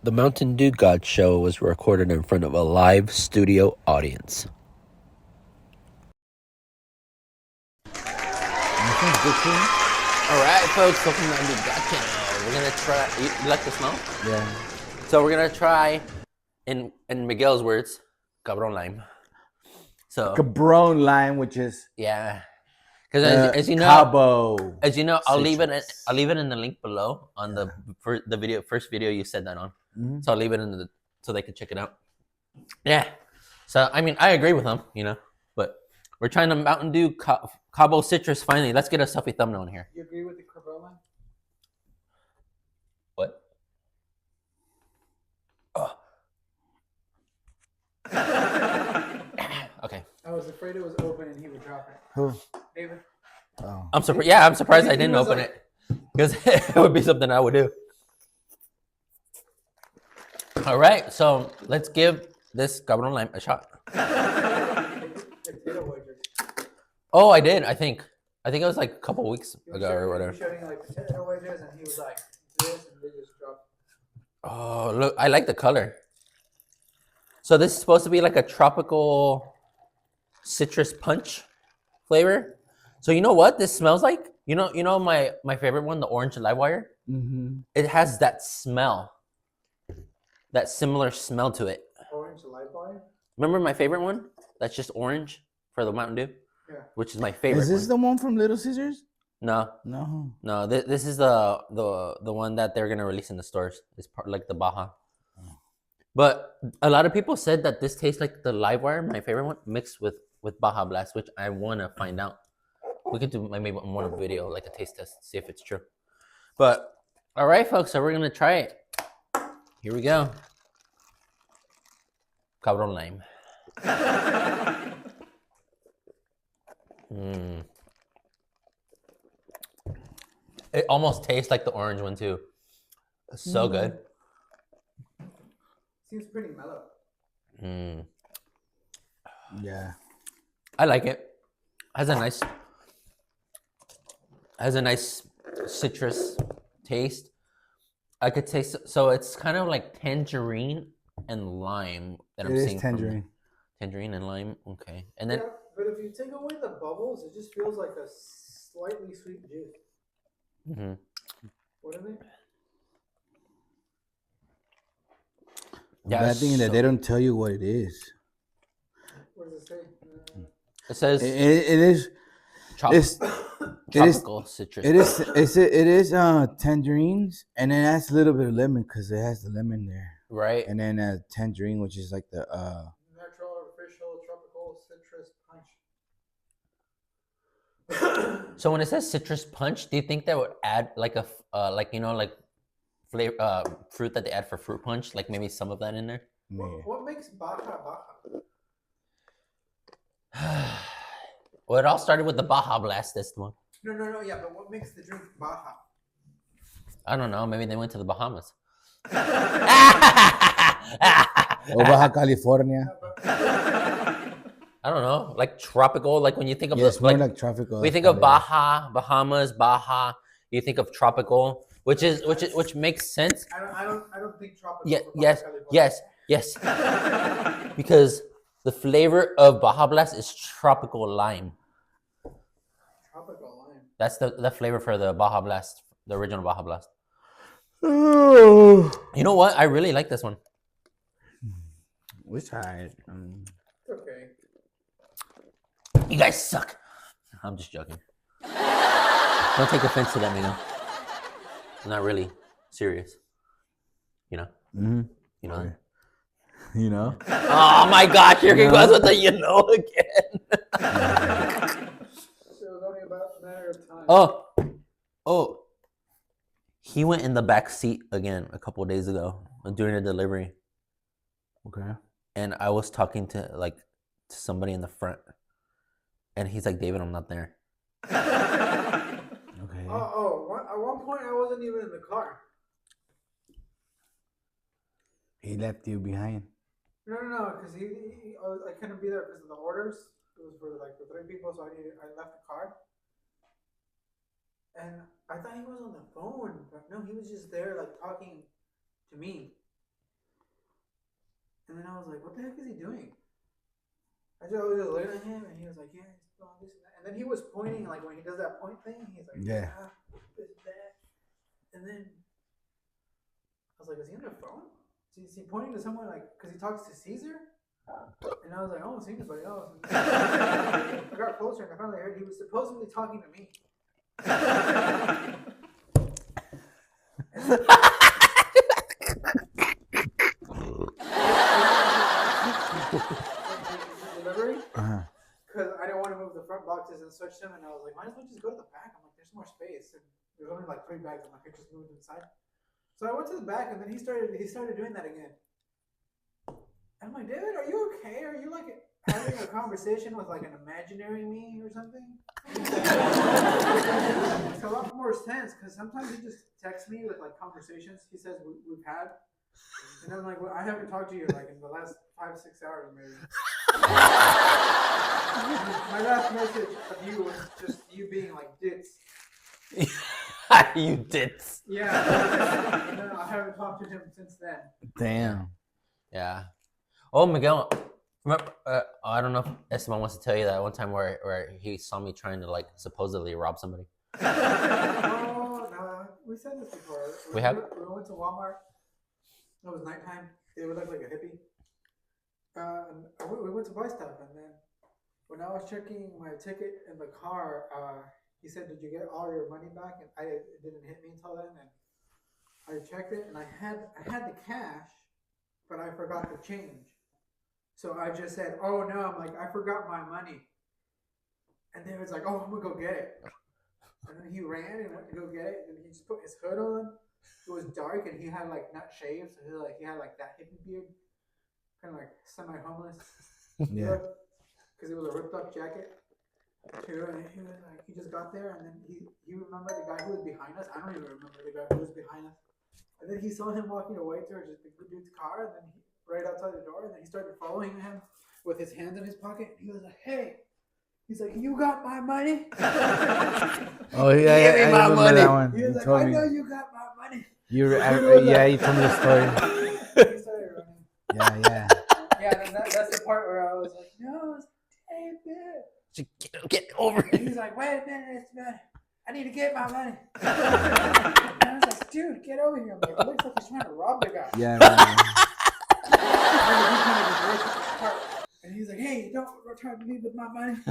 The Mountain Dew God show was recorded in front of a live studio audience. Alright, folks, welcome to the God channel. We're gonna try. You like the smell? Yeah. So we're gonna try, in Miguel's words, cabron lime. So Cabron lime, which is yeah, because as you know, Cabo. I'll leave it in the link below on the first video you said that on. Mm-hmm. So I'll leave it in so they can check it out. Yeah. So I mean, I agree with them, but we're trying to Mountain Dew Cabo Citrus finally. Let's get a selfie thumbnail in here. You agree with the Cabron line? What? Oh. Okay. I was afraid it was open and he would drop it. Who? David? Oh. I'm surprised. Yeah, I'm surprised I didn't open it because it would be something I would do. All right, so let's give this cabron lime a shot. Oh, I did. I think it was like a couple weeks ago or whatever. He was showing like potato wedges, and he was like this, and they just dropped. Oh, look! I like the color. So this is supposed to be like a tropical citrus punch flavor. So you know what this smells like? You know my favorite one, the orange live wire. Mm-hmm. It has that smell, that similar smell to it. Orange live wire? Remember my favorite one? That's just orange for the Mountain Dew. Yeah. Which is my favorite. Is this the one from Little Caesars? No. This is the one that they're gonna release in the stores. It's part like the Baja. But a lot of people said that this tastes like the live wire, my favorite one, mixed with Baja Blast, which I wanna find out. We could do maybe one video, like a taste test, see if it's true. But all right, folks, so we're gonna try it. Here we go. Cabron lime. It almost tastes like the orange one too. It's so good. Seems pretty mellow. Yeah. I like it. Has a nice citrus taste. I could taste so it's kind of like tangerine and lime that I'm seeing. Tangerine. Tangerine and lime. Okay. And then but if you take away the bubbles, it just feels like a slightly sweet juice. mm-hmm. Wouldn't it? Yeah, bad thing that they don't tell you what it is. What does it say? It says it is tropical citrus. It is tangerines, and then it has a little bit of lemon because it has the lemon there. Right. And then tangerine, which is like the natural, artificial, tropical citrus punch. So when it says citrus punch, do you think that would add like a flavor fruit that they add for fruit punch, like maybe some of that in there? What makes Baja? Well, it all started with the Baja Blast, this one. No, yeah, but what makes the drink Baja? I don't know. Maybe they went to the Bahamas. or Baja California. I don't know, like tropical. Like when you think of it's more like tropical. We think of Baja, Bahamas, Baja. You think of tropical, which makes sense. I don't think tropical. Yeah, yes. Because the flavor of Baja Blast is tropical lime. Tropical lime. That's the flavor for the Baja Blast, the original Baja Blast. Oh. You know what? I really like this one. We tried. Okay. You guys suck. I'm just joking. Don't take offense to that, Miguel. I'm not really serious. Mm-hmm. You know. You know. Oh my gosh! You're going with the again. It was only about a matter of time. Oh. He went in the back seat again a couple of days ago during a delivery. Okay. And I was talking to somebody in the front, and he's like, "David, I'm not there." Okay. At one point I wasn't even in the car. He left you behind. No, because I couldn't be there because of the orders. It was for the 3 people, so I left the car. And I thought he was on the phone, but no, he was just there talking to me. And then I was like, what the heck is he doing? I was just looking at him, and he was like, yeah, he's doing this and that. And then he was pointing, like when he does that point thing, he's like, Yeah. This, that. And then I was like, is he on the phone? Is he pointing to someone, like, because he talks to Caesar? And I was like, I don't see anybody else. I got closer, and I finally heard he was supposedly talking to me. Delivery, because I didn't want to move the front boxes and switch them, and I was like, might as well just go to the back. I'm like, there's more space, and there's only like 3 bags. I'm like, I just moved inside. So I went to the back, and then he started doing that again. I'm like, David, are you okay? Are you like having a conversation with like an imaginary me or something? It's a lot more sense because sometimes he just texts me with like conversations he says we've had, and I'm like, well, I haven't talked to you like in the last 5-6 hours maybe. My last message of you was just you being like dits. You dits. Yeah. No, I haven't talked to him since then. Damn. Yeah. Oh, Miguel. Remember, I don't know if Esteban wants to tell you that one time where he saw me trying to like supposedly rob somebody. Oh, no. We said this before. We have? We went to Walmart. It was nighttime. It would look like a hippie. And we went to buy stuff, and then when I was checking my ticket in the car, he said, "Did you get all your money back?" And it didn't hit me until then. And I checked it, and I had the cash, but I forgot the change. So I just said, "Oh no!" I'm like, "I forgot my money." And then it was like, "Oh, I'm gonna go get it." And then he ran and went to go get it, and he just put his hood on. It was dark, and he had like not shaved, so he had like that hippie beard, kind of like semi-homeless. Yeah. Because it was a ripped-up jacket. Too, and he was like, he just got there, and then he remembered the guy who was behind us. I don't even remember the guy who was behind us. And then he saw him walking away towards the dude's car, and then right outside the door, and then he started following him with his hands in his pocket. And he was like, "Hey," he's like, "You got my money?" Oh yeah, Give me I my remember money. that one. He was You like, told "I me. know you got my money." You told me the story. He started running. Yeah. Yeah, then that's the part where I was like, "No, it's David." Get over And it. he's like, "Wait a minute, it's bad. I need to get my money." And I was like, "Dude, get over here!" I'm like, it looks like he's trying to rob the guy. Yeah, man. And he's like, "Hey, don't try to leave with my money."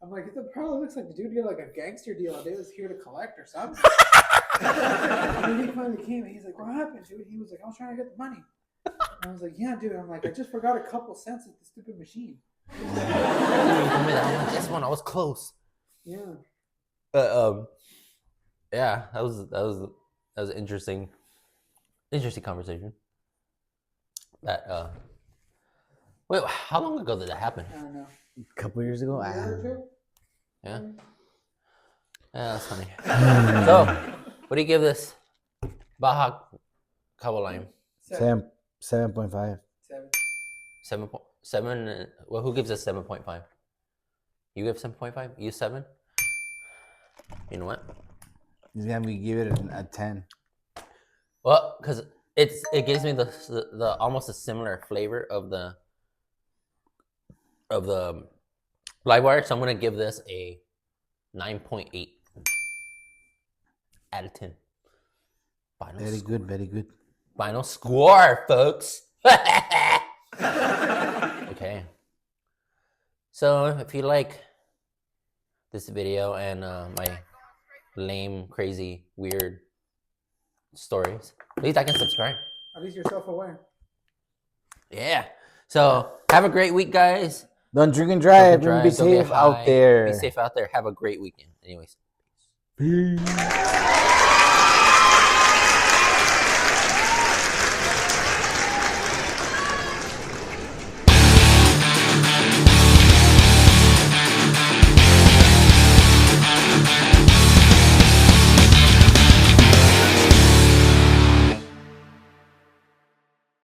I'm like, "It probably looks like the dude did like a gangster deal. They was here to collect or something." And then he finally came and he's like, "What happened, dude?" He was like, "I was trying to get the money." And I was like, "Yeah, dude." I'm like, "I just forgot a couple cents at the stupid machine." This one I was close. Yeah. But yeah, that was an interesting conversation. That wait, how long ago did that happen? I don't know. A couple years ago. A year or two? Yeah, that's funny. So, what do you give this Baja Cabo Lime? 7.5. 7.7. Well, who gives us 7.5? You give 7.5. You 7. You know what? Yeah, we give it a 10. Well, because it gives me the almost a similar flavor of the live wire, so I'm gonna give this a 9.8 out of 10. Final Very score. good, very good. Final score, folks. Okay. So if you like this video and my lame, crazy, weird stories, at least I can subscribe. At least you're self-aware. Yeah. So have a great week, guys. Don't drink and drive. Don't And be don't get safe out high. there. Be safe out there. Have a great weekend. Anyways. Peace.